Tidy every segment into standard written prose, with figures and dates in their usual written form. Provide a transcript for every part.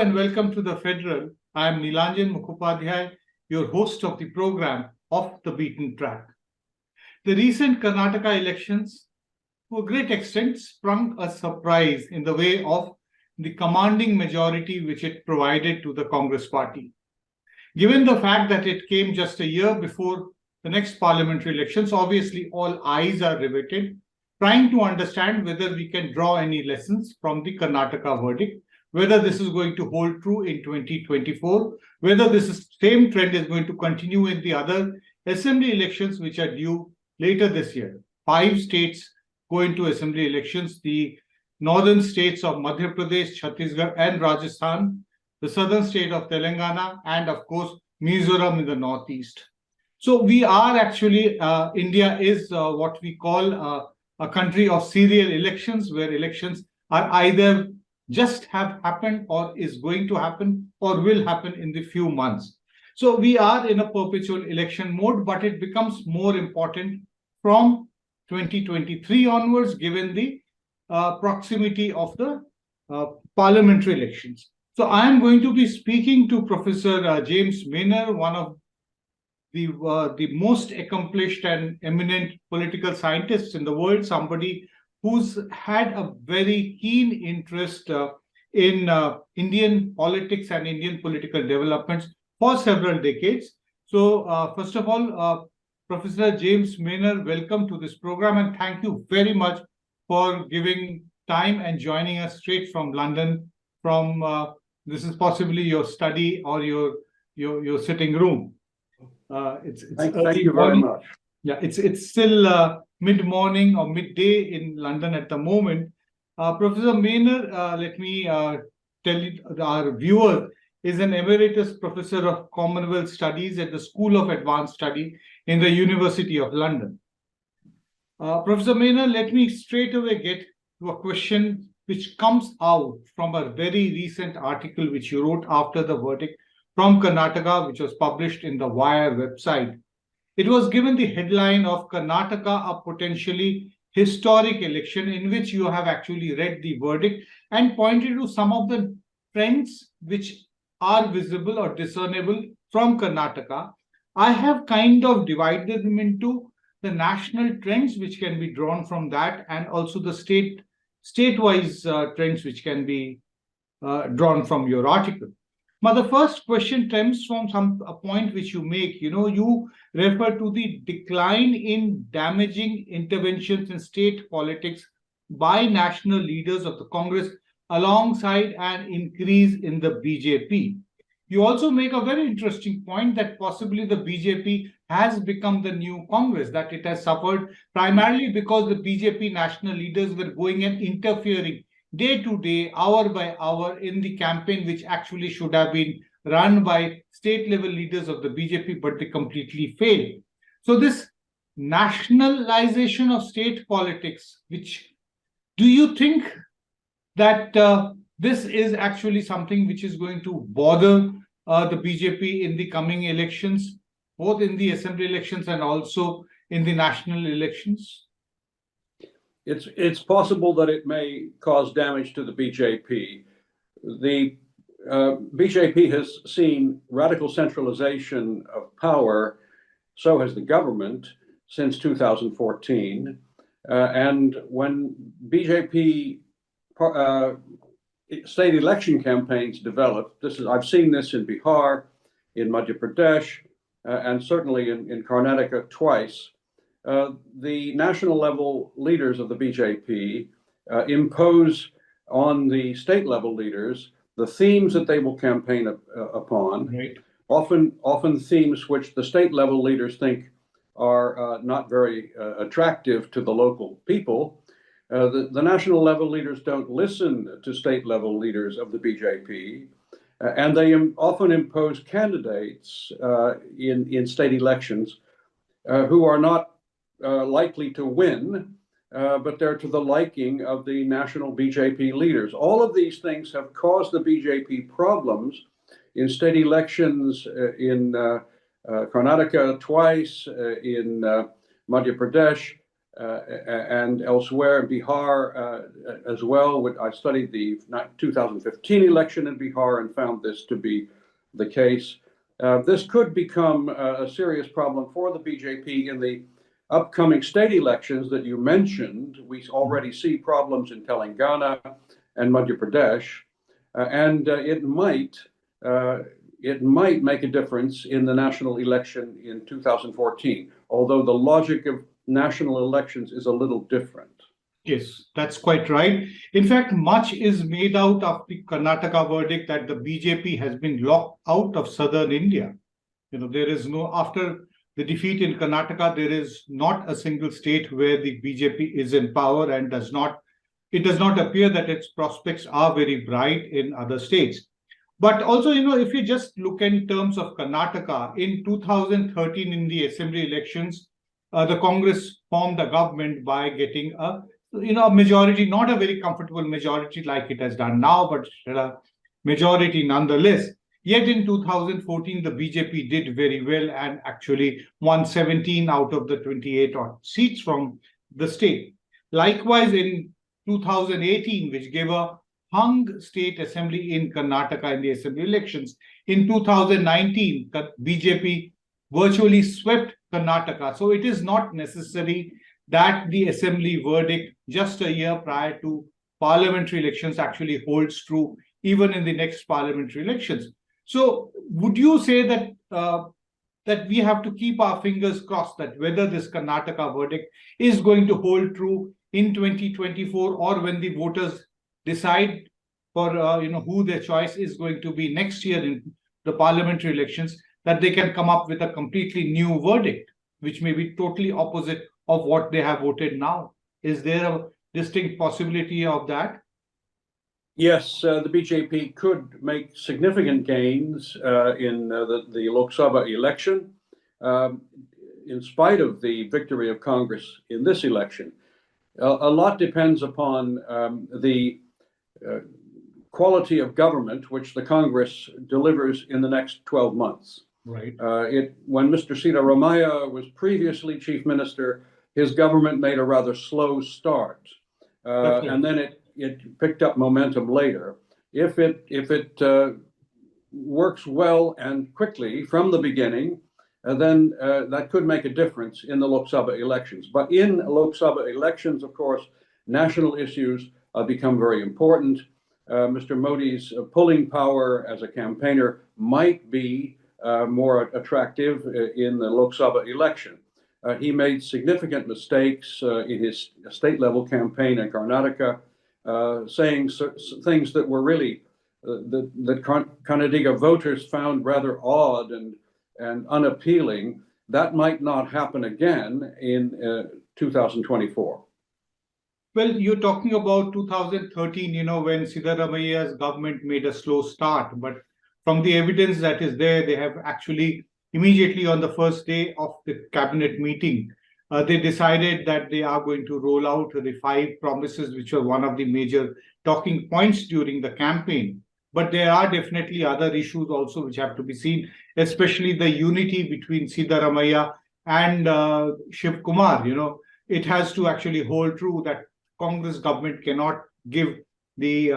and welcome to the Federal. I am Nilanjan Mukhopadhyay, your host of the program Off the Beaten Track. The recent Karnataka elections, to a great extent, sprung a surprise in the way of the commanding majority which it provided to the Congress party. Given the fact that it came just a year before the next parliamentary elections, obviously all eyes are riveted, trying to understand whether we can draw any lessons from the Karnataka verdict, whether this is going to hold true in 2024, whether this same trend is going to continue in the other assembly elections which are due later this year. 5 states go into assembly elections, the northern states of Madhya Pradesh, Chhattisgarh and Rajasthan, the southern state of Telangana, and of course, Mizoram in the northeast. So we are actually, India is what we call a country of serial elections, where elections are either just have happened or is going to happen or will happen in the few months. So we are in a perpetual election mode, but it becomes more important from 2023 onwards, given the proximity of the parliamentary elections. So I am going to be speaking to Professor James Manor, one of the most accomplished and eminent political scientists in the world, somebody who's had a very keen interest in Indian politics and Indian political developments for several decades. So first of all, Professor James Manor, welcome to this program, and thank you very much for giving time and joining us straight from London, from this is possibly your study or your sitting room. Thank you very much. Yeah, it's still mid-morning or midday in London at the moment. Professor Manor, let me tell you, our viewer is an emeritus professor of Commonwealth Studies at the School of Advanced Study in the University of London. Professor Manor, let me straight away get to a question which comes out from a very recent article which you wrote after the verdict from Karnataka, which was published in the Wire website. It was given the headline of Karnataka, a potentially historic election, in which you have actually read the verdict and pointed to some of the trends which are visible or discernible from Karnataka. I have kind of divided them into the national trends which can be drawn from that, and also the state-wise trends which can be drawn from your article. Now, the first question stems from a point which you make. You refer to the decline in damaging interventions in state politics by national leaders of the Congress alongside an increase in the BJP. You also make a very interesting point that possibly the BJP has become the new Congress, that it has suffered primarily because the BJP national leaders were going and interfering day to day, hour by hour in the campaign, which actually should have been run by state level leaders of the BJP, but they completely failed. So this nationalization of state politics, which do you think that this is actually something which is going to bother the BJP in the coming elections, both in the assembly elections and also in the national elections? It's possible that it may cause damage to the BJP. The BJP has seen radical centralization of power, so has the government, since 2014. And when BJP state election campaigns developed, I've seen this in Bihar, in Madhya Pradesh, and certainly in Karnataka twice. The national level leaders of the BJP impose on the state level leaders the themes that they will campaign upon, Right. often themes which the state level leaders think are not very attractive to the local people. The national level leaders don't listen to state level leaders of the BJP, and they often impose candidates in state elections who are not likely to win, but they're to the liking of the national BJP leaders. All of these things have caused the BJP problems in state elections in Karnataka twice, in Madhya Pradesh, and elsewhere in Bihar as well. I studied the 2015 election in Bihar and found this to be the case. This could become a serious problem for the BJP in the upcoming state elections that you mentioned. We already see problems in Telangana and Madhya Pradesh, and it might make a difference in the national election in 2014, although the logic of national elections is a little different. Yes, that's quite right. In fact, much is made out of the Karnataka verdict that the BJP has been locked out of southern India. There is no, after the defeat in Karnataka, there is not a single state where the BJP is in power, and it does not appear that its prospects are very bright in other states. But also, if you just look in terms of Karnataka, in 2013 in the assembly elections, the Congress formed a government by getting a majority, not a very comfortable majority like it has done now, but a majority nonetheless. Yet in 2014, the BJP did very well and actually won 17 out of the 28 seats from the state. Likewise, in 2018, which gave a hung state assembly in Karnataka in the assembly elections, in 2019, the BJP virtually swept Karnataka. So it is not necessary that the assembly verdict just a year prior to parliamentary elections actually holds true even in the next parliamentary elections. So would you say that that we have to keep our fingers crossed that whether this Karnataka verdict is going to hold true in 2024, or when the voters decide for who their choice is going to be next year in the parliamentary elections, that they can come up with a completely new verdict, which may be totally opposite of what they have voted now? Is there a distinct possibility of that? Yes, the BJP could make significant gains in the Lok Sabha election, in spite of the victory of Congress in this election. A lot depends upon the quality of government which the Congress delivers in the next 12 months. Right. When Mr. Siddaramaiah was previously chief minister, his government made a rather slow start, and then it picked up momentum later. If it works well and quickly from the beginning, then that could make a difference in the Lok Sabha elections. But in Lok Sabha elections, of course, national issues become very important. Mr. Modi's pulling power as a campaigner might be more attractive in the Lok Sabha election. He made significant mistakes in his state-level campaign in Karnataka, saying things that were really that Kannadiga voters found rather odd and unappealing. That might not happen again in 2024. Well, you're talking about 2013, when Siddaramaia's government made a slow start. But from the evidence that is there, they have actually immediately on the first day of the cabinet meeting, they decided that they are going to roll out the 5 promises, which were one of the major talking points during the campaign. But there are definitely other issues also which have to be seen, especially the unity between Siddaramaiah and Shiv Kumar. It has to actually hold true that Congress government cannot give the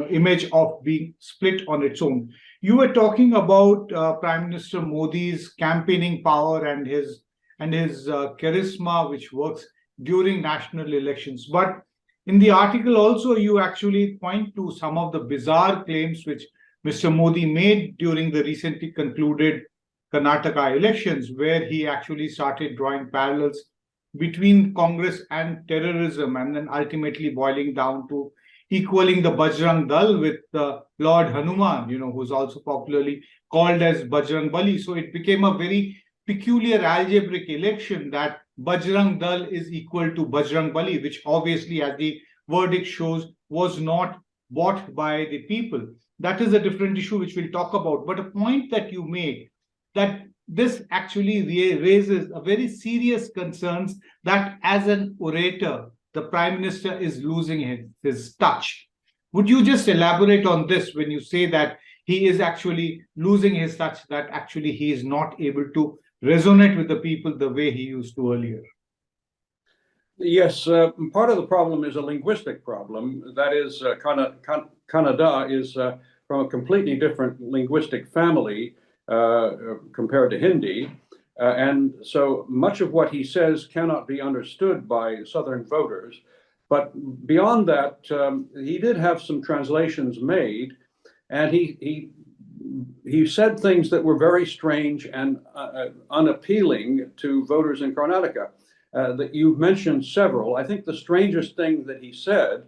image of being split on its own. You were talking about Prime Minister Modi's campaigning power and his charisma, which works during national elections. But in the article also, you actually point to some of the bizarre claims which Mr. Modi made during the recently concluded Karnataka elections, where he actually started drawing parallels between Congress and terrorism, and then ultimately boiling down to equaling the Bajrang Dal with Lord Hanuman, who's also popularly called as Bajrang Bali. So it became a very peculiar algebraic election that Bajrang Dal is equal to Bajrang Bali, which obviously, as the verdict shows, was not bought by the people. That is a different issue which we'll talk about. But a point that you made, that this actually raises a very serious concerns that as an orator, the Prime Minister is losing his touch. Would you just elaborate on this when you say that he is actually losing his touch, that actually he is not able to resonate with the people the way he used to earlier? Yes, part of the problem is a linguistic problem. That is, Kannada is from a completely different linguistic family compared to Hindi. And so much of what he says cannot be understood by Southern voters. But beyond that, he did have some translations made, and he said things that were very strange and unappealing to voters in Karnataka. That you've mentioned several. I think the strangest thing that he said,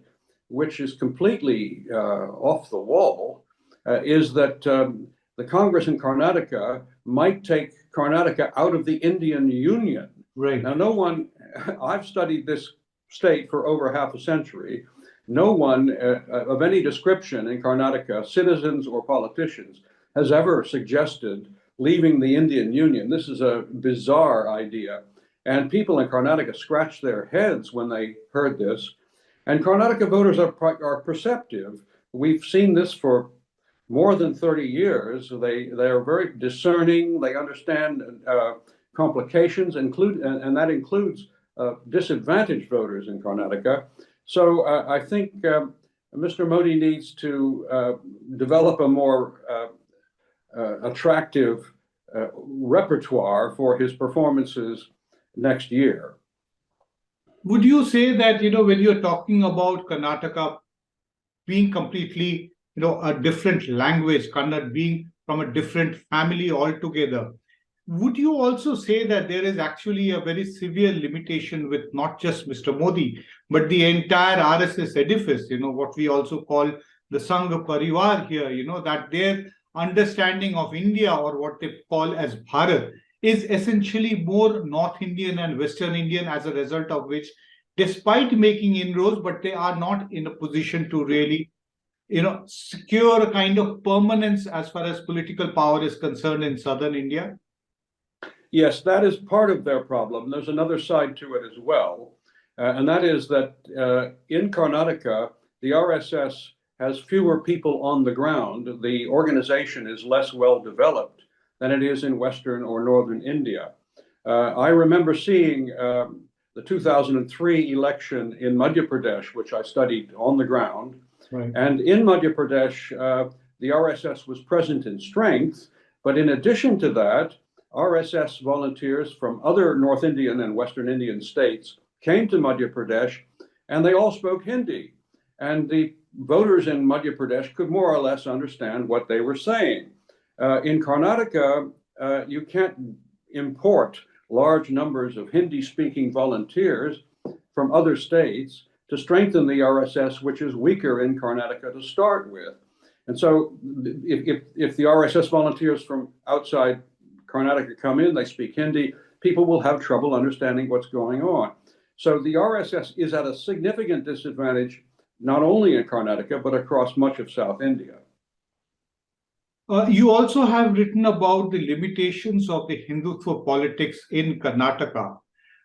which is completely off the wall, is that the Congress in Karnataka might take Karnataka out of the Indian Union. Right. Now, no one, I've studied this state for over half a century. No one of any description in Karnataka, citizens or politicians, has ever suggested leaving the Indian Union. This is a bizarre idea. And people in Karnataka scratched their heads when they heard this. And Karnataka voters are perceptive. We've seen this for more than 30 years. They are very discerning. They understand complications, and that includes disadvantaged voters in Karnataka. So I think Mr. Modi needs to develop a more attractive repertoire for his performances next year. Would you say that, when you're talking about Karnataka being completely, a different language, Kannada being from a different family altogether, would you also say that there is actually a very severe limitation with not just Mr. Modi, but the entire RSS edifice, what we also call the Sangh Parivar here, that their understanding of India, or what they call as Bharat, is essentially more North Indian and Western Indian, as a result of which, despite making inroads, but they are not in a position to really, secure a kind of permanence as far as political power is concerned in southern India? Yes, that is part of their problem. There's another side to it as well, and that is that in Karnataka, the RSS has fewer people on the ground. The organization is less well developed than it is in Western or Northern India. I remember seeing the 2003 election in Madhya Pradesh, which I studied on the ground. Right. And in Madhya Pradesh, the RSS was present in strength, but in addition to that, RSS volunteers from other North Indian and Western Indian states came to Madhya Pradesh, and they all spoke Hindi. And the voters in Madhya Pradesh could more or less understand what they were saying. In Karnataka, you can't import large numbers of Hindi-speaking volunteers from other states to strengthen the RSS, which is weaker in Karnataka to start with. And so if the RSS volunteers from outside Karnataka come in, they speak Hindi, people will have trouble understanding what's going on. So the RSS is at a significant disadvantage, not only in Karnataka, but across much of South India. You also have written about the limitations of the Hindutva politics in Karnataka.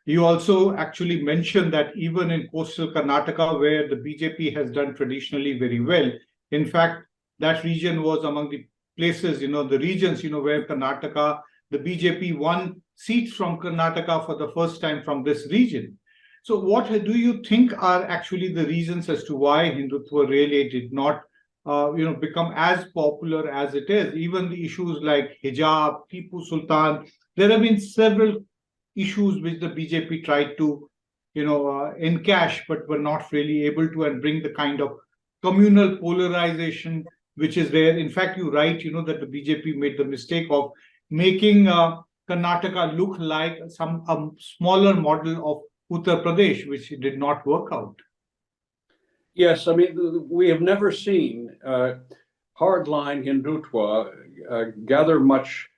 You also actually mentioned that even in coastal Karnataka, where the BJP has done traditionally very well, in fact, that region was among the places, the regions, where Karnataka, the BJP won seats from Karnataka for the first time from this region. So what do you think are actually the reasons as to why Hindutva really did not become as popular as it is? Even the issues like hijab, Tipu Sultan, there have been several issues which the BJP tried to, encash, but were not really able to, and bring the kind of communal polarization which is there. In fact, you write, that the BJP made the mistake of making Karnataka look like a smaller model of Uttar Pradesh, which did not work out. Yes, I mean, we have never seen hardline Hindutva gather much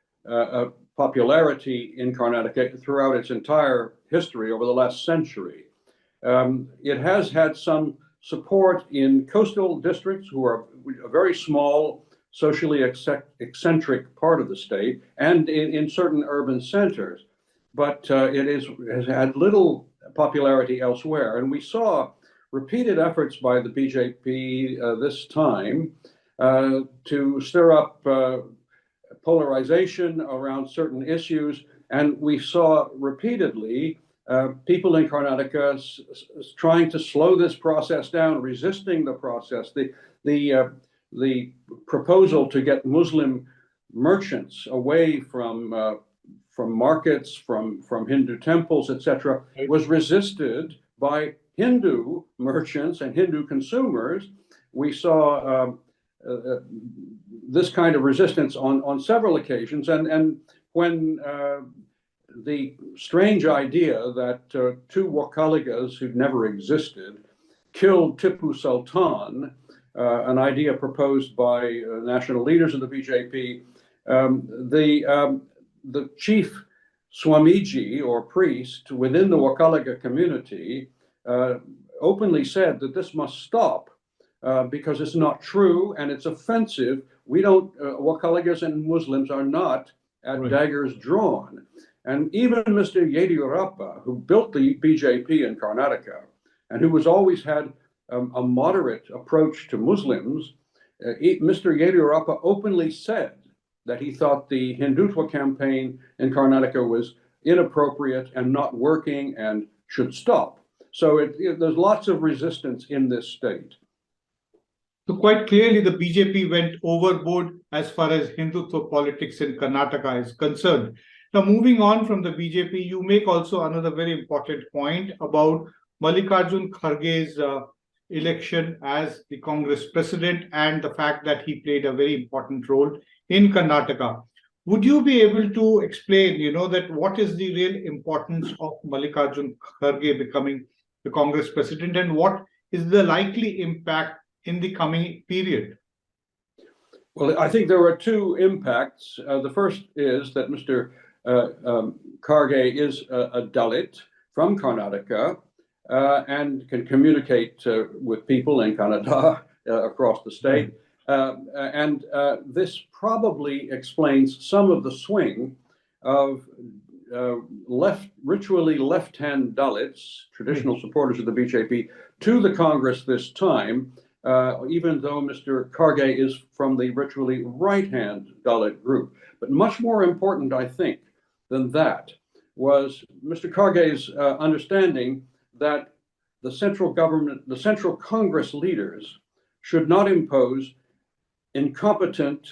popularity in Karnataka throughout its entire history over the last century. It has had some support in coastal districts, who are a very small, socially eccentric part of the state, and in certain urban centers. But it has had little popularity elsewhere. And we saw repeated efforts by the BJP this time to stir up polarization around certain issues. And we saw repeatedly people in Karnataka trying to slow this process down, resisting the process. The proposal to get Muslim merchants away from markets, from Hindu temples, etc., was resisted by Hindu merchants and Hindu consumers. We saw this kind of resistance on several occasions, and when the strange idea that two Wakaligas who'd never existed killed Tipu Sultan, an idea proposed by national leaders of the BJP, the chief Swamiji, or priest, within the Wakaliga community openly said that this must stop because it's not true and it's offensive. We don't, Wakaligas and Muslims are not at daggers drawn. And even Mr. Yediyurappa, who built the BJP in Karnataka, and who has always had a moderate approach to Muslims, Mr. Yediyurappa openly said that he thought the Hindutva campaign in Karnataka was inappropriate and not working and should stop. So there's lots of resistance in this state. So quite clearly, the BJP went overboard as far as Hindutva politics in Karnataka is concerned. Now, moving on from the BJP, you make also another very important point about Mallikarjun Kharge's election as the Congress president and the fact that he played a very important role in Karnataka. Would you be able to explain, that what is the real importance of Mallikarjun Kharge becoming the Congress president, and what is the likely impact in the coming period? Well, I think there are two impacts. The first is that Mr. Kharge is a Dalit from Karnataka and can communicate with people in Kannada across the state. And this probably explains some of the swing of ritually left-hand Dalits, traditional supporters of the BJP, to the Congress this time, even though Mr. Kharge is from the ritually right-hand Dalit group. But much more important, I think, than that was Mr. Kharge's understanding that the central government, the central Congress leaders should not impose incompetent,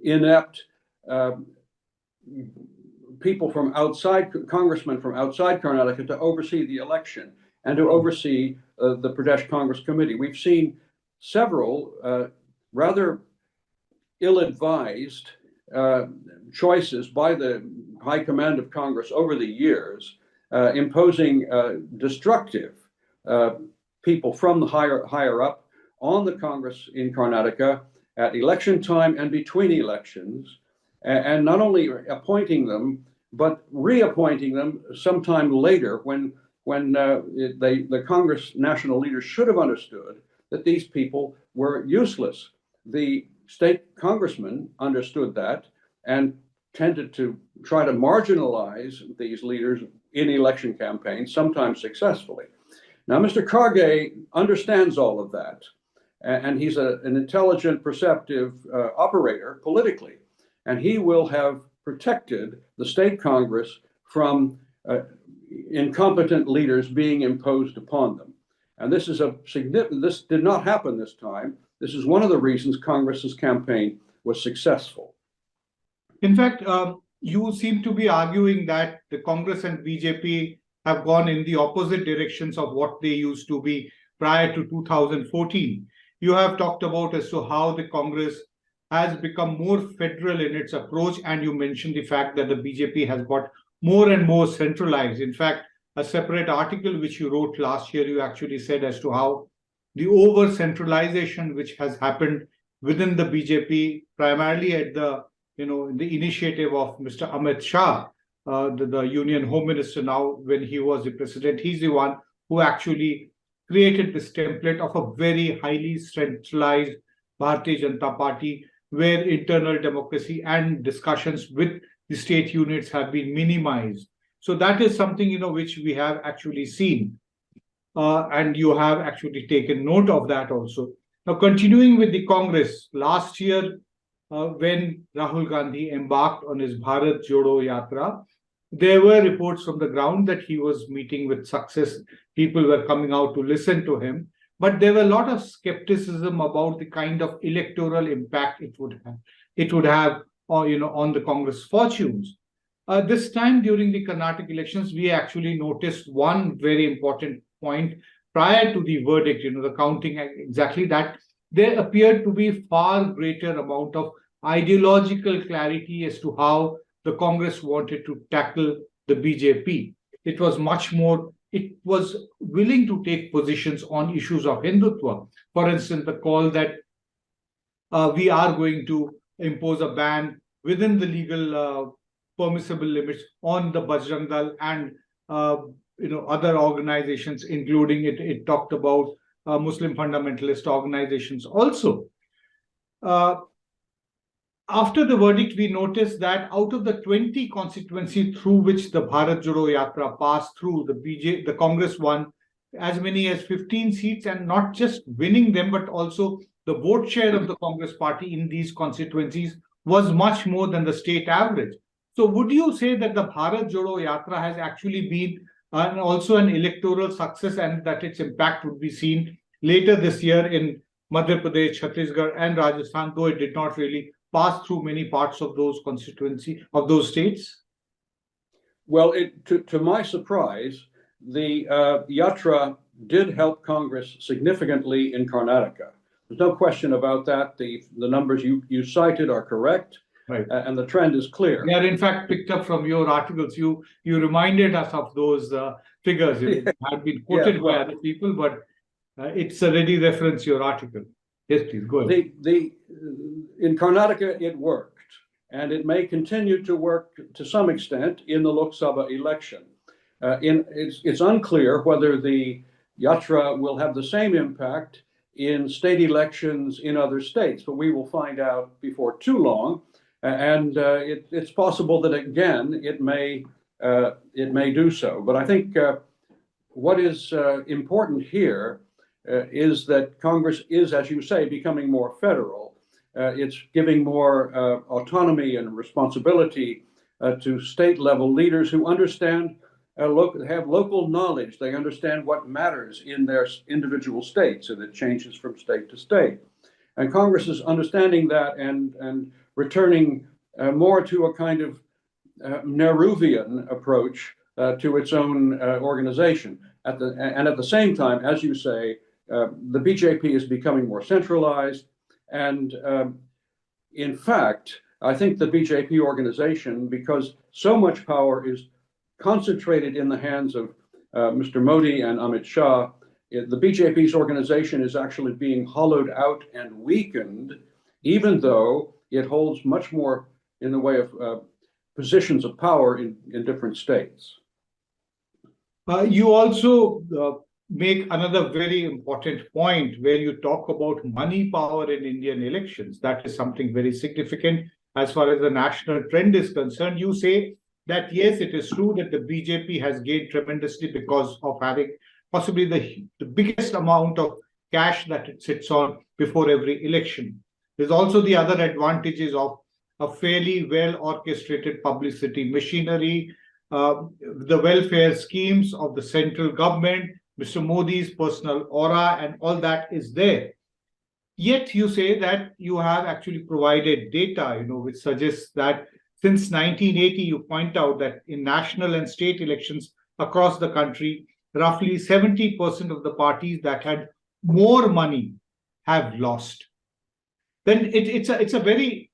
inept people from outside, congressmen from outside Karnataka to oversee the election and to oversee the Pradesh Congress Committee. We've seen several rather ill-advised choices by the High Command of Congress over the years, imposing destructive people from the higher up on the Congress in Karnataka at election time and between elections, and not only appointing them, but reappointing them sometime later when the Congress national leaders should have understood that these people were useless. The state congressmen understood that and tended to try to marginalize these leaders in election campaigns, sometimes successfully. Now, Mr. Kharge understands all of that, and he's an intelligent, perceptive operator politically, and he will have protected the state Congress from incompetent leaders being imposed upon them. And this is this did not happen this time. This is one of the reasons Congress's campaign was successful. In fact, you seem to be arguing that the Congress and BJP have gone in the opposite directions of what they used to be prior to 2014. You have talked about as to how the Congress has become more federal in its approach, and you mentioned the fact that the BJP has got more and more centralized. In fact, a separate article which you wrote last year, you actually said as to how the over-centralization which has happened within the BJP, primarily at the initiative of Mr. Amit Shah, the Union Home Minister now, when he was the president, he's the one who actually created this template of a very highly centralized Bharatiya Janata Party, where internal democracy and discussions with the state units have been minimized. So that is something which we have actually seen, and you have actually taken note of that also. Now, continuing with the Congress, last year when Rahul Gandhi embarked on his Bharat Jodo Yatra, There were reports from the ground that he was meeting with success. People were coming out to listen to him. But there were a lot of skepticism about the kind of electoral impact it would have. It would have, on the Congress fortunes. This time during the Karnataka elections, we actually noticed one very important point prior to the verdict, the counting exactly that there appeared to be far greater amount of ideological clarity as to how the Congress wanted to tackle the BJP. It was much more, it was willing to take positions on issues of Hindutva. For instance, the call that we are going to impose a ban within the legal permissible limits on the Bajrang Dal and other organizations, including it talked about Muslim fundamentalist organizations also. After the verdict, we noticed that out of the 20 constituencies through which the Bharat Jodo Yatra passed through, the Congress won as many as 15 seats, and not just winning them, but also the vote share of the Congress party in these constituencies was much more than the state average. So would you say that the Bharat Jodo Yatra has actually been also an electoral success, and that its impact would be seen later this year in Madhya Pradesh, Chhattisgarh, and Rajasthan, though it did not really pass through many parts of those constituencies, of those states? Well, to my surprise, the Yatra did help Congress significantly in Karnataka. There's no question about that. The numbers you cited are correct. Right. And the trend is clear. They are in fact picked up from your articles. You reminded us of those figures. It had been quoted by other people, but it's a ready reference, your article. Yes, please, go ahead. In Karnataka, it worked, and it may continue to work to some extent in the Lok Sabha election. It's unclear whether the Yatra will have the same impact in state elections in other states, but we will find out before too long. And it's possible that again it may do so. But I think what is important here is that Congress is, as you say, becoming more federal. It's giving more autonomy and responsibility to state level leaders who understand, have local knowledge. They understand what matters in their individual states, and it changes from state to state. And Congress is understanding that and returning more to a kind of Nehruvian approach to its own organization. At the same time, as you say, the BJP is becoming more centralized. And in fact, I think the BJP organization, because so much power is concentrated in the hands of Mr. Modi and Amit Shah, the BJP's organization is actually being hollowed out and weakened, even though it holds much more in the way of positions of power in different states. You also make another very important point where you talk about money power in Indian elections. That is something very significant as far as the national trend is concerned. You say that, yes, it is true that the BJP has gained tremendously because of having possibly the biggest amount of cash that it sits on before every election. There's also the other advantages of a fairly well orchestrated publicity machinery, the welfare schemes of the central government, Mr. Modi's personal aura, and all that is there. Yet you say that you have actually provided data, which suggests that since 1980, you point out that in national and state elections across the country, roughly 70% of the parties that had more money have lost. Then it's a very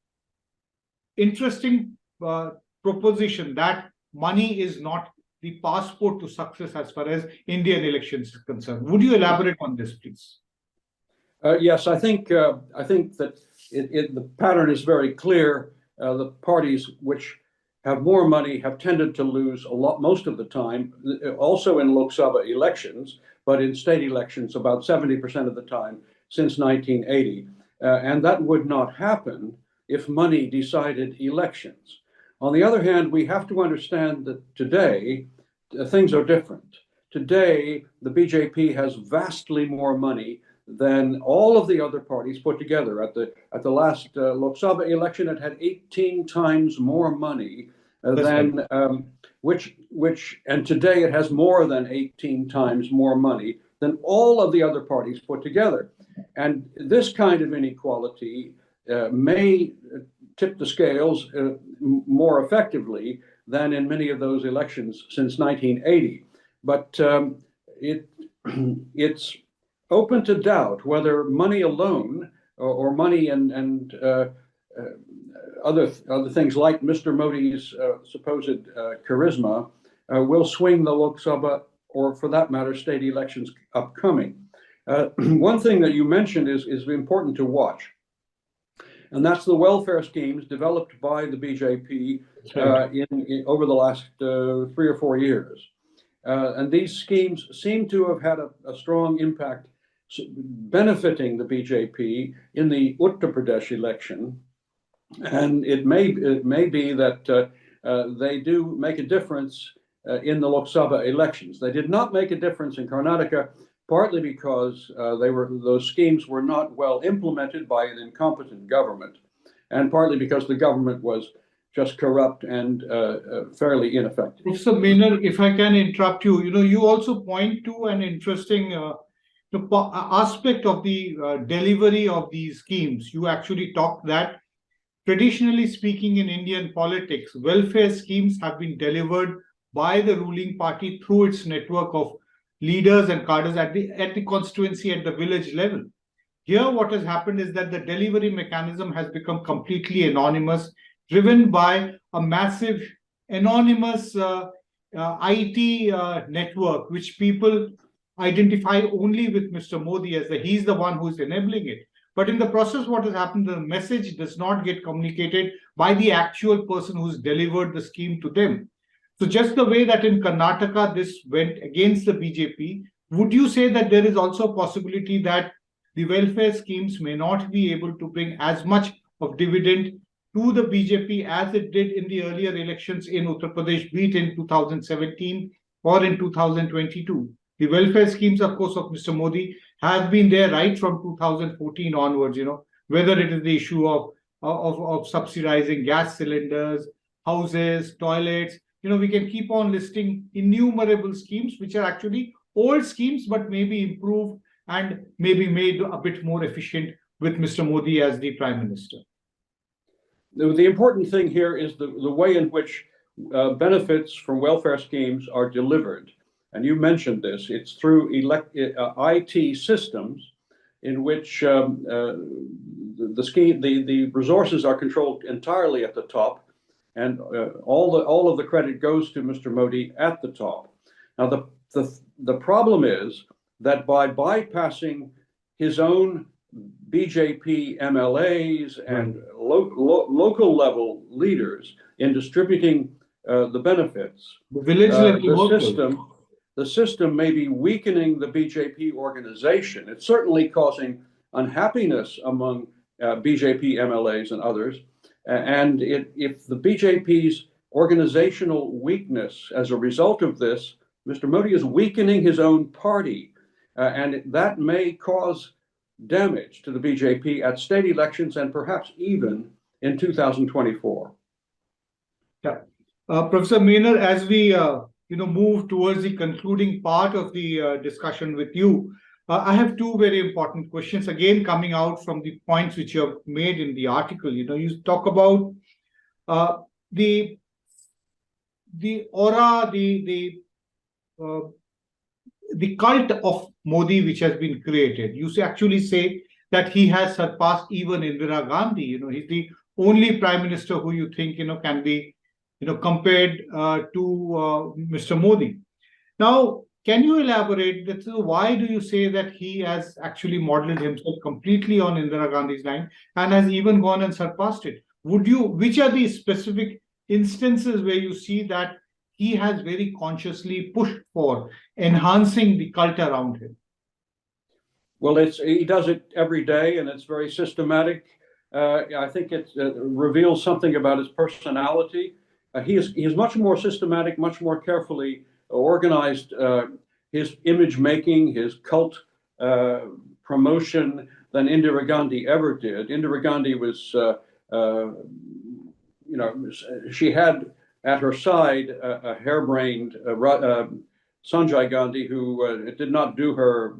interesting proposition that money is not the passport to success as far as Indian elections is concerned. Would you elaborate on this, please? Yes, I think that the pattern is very clear. The parties which have more money have tended to lose a lot, most of the time, also in Lok Sabha elections, but in state elections about 70% of the time since 1980. And that would not happen if money decided elections. On the other hand, we have to understand that today things are different. Today, the BJP has vastly more money than all of the other parties put together. At the last Lok Sabha election, it had 18 times more money than and today it has more than 18 times more money than all of the other parties put together. And this kind of inequality may tip the scales more effectively than in many of those elections since 1980. But it's open to doubt whether money alone or money and other things like Mr. Modi's supposed charisma will swing the Lok Sabha, or for that matter, state elections upcoming. One thing that you mentioned is important to watch, and that's the welfare schemes developed by the BJP over the last 3 or 4 years. And these schemes seem to have had a strong impact benefiting the BJP in the Uttar Pradesh election. And it may be that they do make a difference in the Lok Sabha elections. They did not make a difference in Karnataka, partly because those schemes were not well implemented by an incompetent government, and partly because the government was just corrupt and fairly ineffective. Professor Manor, if I can interrupt you, you also point to an interesting aspect of the delivery of these schemes. You actually talk that, traditionally speaking, in Indian politics, welfare schemes have been delivered by the ruling party through its network of leaders and cadres at the constituency, at the village level. Here, what has happened is that the delivery mechanism has become completely anonymous, driven by a massive anonymous IT network, which people identify only with Mr. Modi as he's the one who's enabling it. But in the process, what has happened, the message does not get communicated by the actual person who's delivered the scheme to them. So just the way that in Karnataka, this went against the BJP, would you say that there is also a possibility that the welfare schemes may not be able to bring as much of dividend to the BJP as it did in the earlier elections in Uttar Pradesh, be it in 2017 or in 2022? The welfare schemes, of course, of Mr. Modi have been there right from 2014 onwards, whether it is the issue of subsidizing gas cylinders, houses, toilets. We can keep on listing innumerable schemes, which are actually old schemes, but maybe improved and maybe made a bit more efficient with Mr. Modi as the Prime Minister. The important thing here is the way in which benefits from welfare schemes are delivered. And you mentioned this. It's through IT systems in which the resources are controlled entirely at the top, and all of the credit goes to Mr. Modi at the top. Now, the problem is that by bypassing his own BJP MLAs and local level leaders in distributing the benefits, the system may be weakening the BJP organization. It's certainly causing unhappiness among BJP MLAs and others. And if the BJP's organizational weakness as a result of this, Mr. Modi is weakening his own party, and that may cause damage to the BJP at state elections and perhaps even in 2024. Yeah. Professor Manor, as we move towards the concluding part of the discussion with you, I have two very important questions, again coming out from the points which you have made in the article. You talk about the aura, the cult of Modi which has been created. You actually say that he has surpassed even Indira Gandhi. He's the only Prime Minister who you think can be compared to Mr. Modi. Now, can you elaborate that? Why do you say that he has actually modeled himself completely on Indira Gandhi's line and has even gone and surpassed it? Which are the specific instances where you see that he has very consciously pushed for enhancing the cult around him? Well, he does it every day, and it's very systematic. I think it reveals something about his personality. He is much more systematic, much more carefully organized his image making, his cult promotion than Indira Gandhi ever did. Indira Gandhi was, she had at her side a harebrained Sanjay Gandhi, who did not do her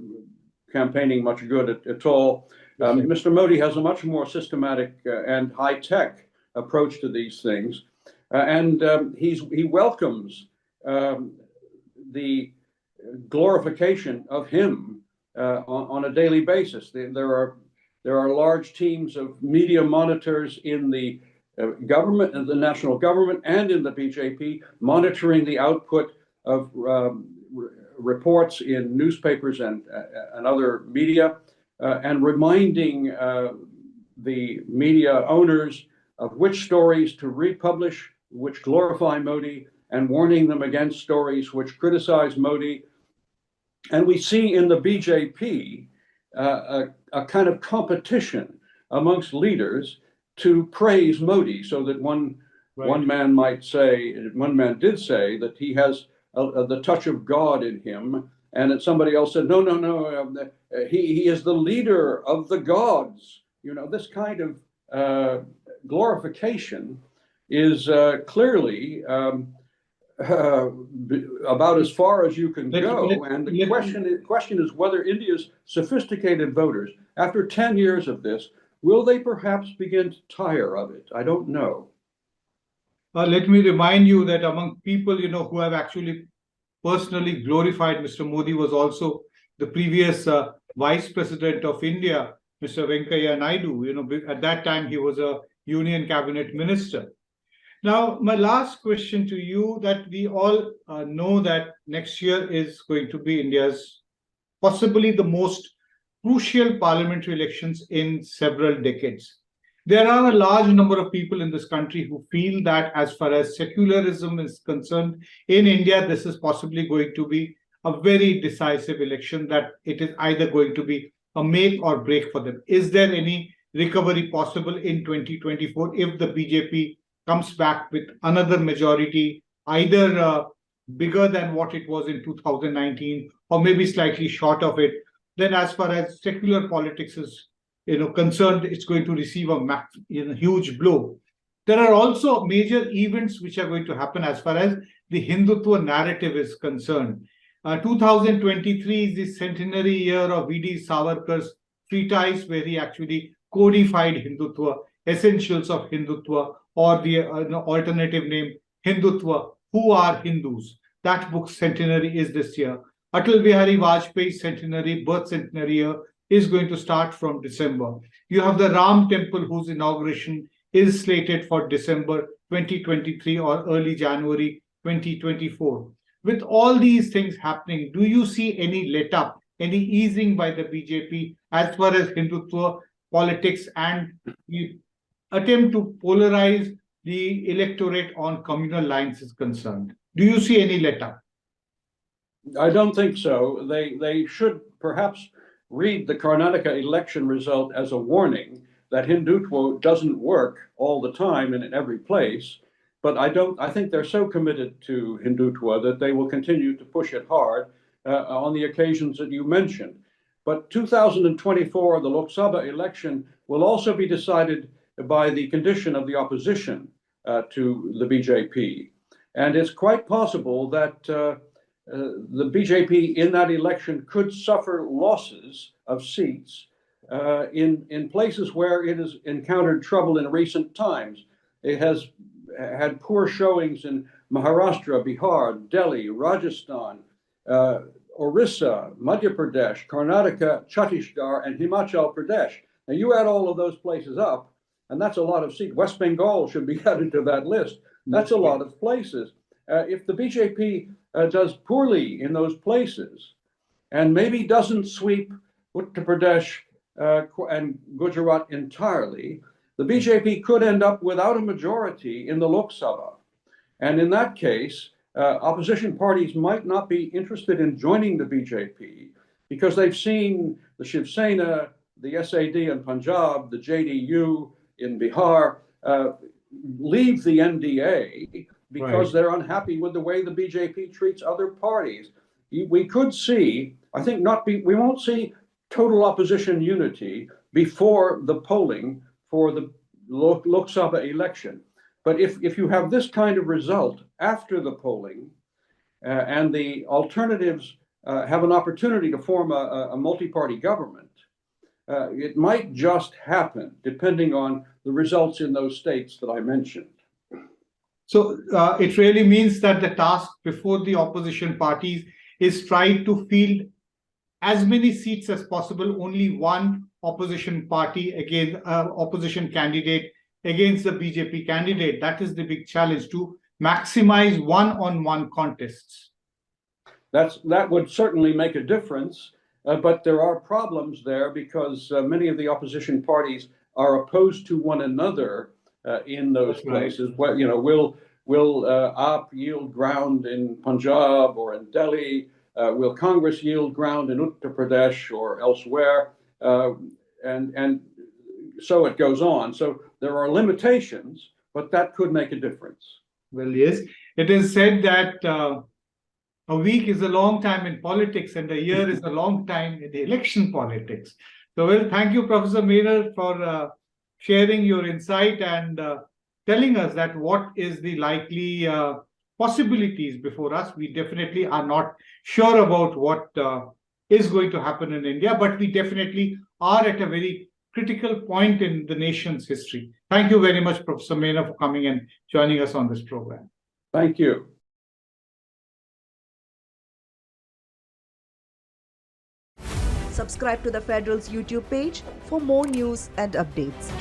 campaigning much good at all. Mr. Modi has a much more systematic and high-tech approach to these things, and he welcomes the glorification of him on a daily basis. There are large teams of media monitors in the government, in the national government, and in the BJP, monitoring the output of reports in newspapers and other media, and reminding the media owners of which stories to republish, which glorify Modi, and warning them against stories which criticize Modi. And we see in the BJP a kind of competition amongst leaders to praise Modi, so that one man did say that he has the touch of God in him, and that somebody else said, no, he is the leader of the gods. You know, this kind of glorification is clearly about as far as you can go. And the question is whether India's sophisticated voters, after 10 years of this, will they perhaps begin to tire of it? I don't know. Let me remind you that among people, who have actually personally glorified Mr. Modi was also the previous Vice President of India, Mr. Venkaiah Naidu. At that time, he was a Union Cabinet Minister. Now, my last question to you, that we all know that next year is going to be India's possibly the most crucial parliamentary elections in several decades. There are a large number of people in this country who feel that as far as secularism is concerned, in India, this is possibly going to be a very decisive election, that it is either going to be a make or break for them. Is there any recovery possible in 2024 if the BJP comes back with another majority, either bigger than what it was in 2019 or maybe slightly short of it? Then as far as secular politics is concerned, it's going to receive a huge blow. There are also major events which are going to happen as far as the Hindutva narrative is concerned. 2023 is the centenary year of V.D. Savarkar's treatise, where he actually codified Hindutva, essentials of Hindutva, or the alternative name Hindutva, who are Hindus. That book's centenary is this year. Atal Bihari Vajpayee's birth centenary year is going to start from December. You have the Ram Temple, whose inauguration is slated for December 2023 or early January 2024. With all these things happening, do you see any let-up, any easing by the BJP as far as Hindutva politics and the attempt to polarize the electorate on communal lines is concerned? Do you see any let-up? I don't think so. They should perhaps read the Karnataka election result as a warning that Hindutva doesn't work all the time and in every place. But I think they're so committed to Hindutva that they will continue to push it hard on the occasions that you mentioned. But 2024, the Lok Sabha election, will also be decided by the condition of the opposition to the BJP. And it's quite possible that the BJP in that election could suffer losses of seats in places where it has encountered trouble in recent times. It has had poor showings in Maharashtra, Bihar, Delhi, Rajasthan, Orissa, Madhya Pradesh, Karnataka, Chhattisgarh, and Himachal Pradesh. Now you add all of those places up, and that's a lot of seats. West Bengal should be added to that list. That's a lot of places. If the BJP does poorly in those places, and maybe doesn't sweep Uttar Pradesh and Gujarat entirely, the BJP could end up without a majority in the Lok Sabha. And in that case, opposition parties might not be interested in joining the BJP because they've seen the Shiv Sena, the SAD in Punjab, the JDU in Bihar leave the NDA because they're unhappy with the way the BJP treats other parties. We could see, we won't see total opposition unity before the polling for the Lok Sabha election. But if you have this kind of result after the polling, and the alternatives have an opportunity to form a multi-party government, it might just happen, depending on the results in those states that I mentioned. So it really means that the task before the opposition parties is try to field as many seats as possible, only one opposition party against opposition candidate against the BJP candidate. That is the big challenge, to maximize one-on-one contests. That would certainly make a difference, but there are problems there because many of the opposition parties are opposed to one another in those places. Right. Well, you know, will AAP yield ground in Punjab or in Delhi? Will Congress yield ground in Uttar Pradesh or elsewhere? And so it goes on. So there are limitations, but that could make a difference. Well, yes, it is said that a week is a long time in politics and a year is a long time in the election politics. So, well, thank you, Professor Manor, for sharing your insight and telling us that what is the likely possibilities before us. We definitely are not sure about what is going to happen in India, but we definitely are at a very critical point in the nation's history. Thank you very much, Professor Manor, for coming and joining us on this program. Thank you. Subscribe to the Federal's YouTube page for more news and updates.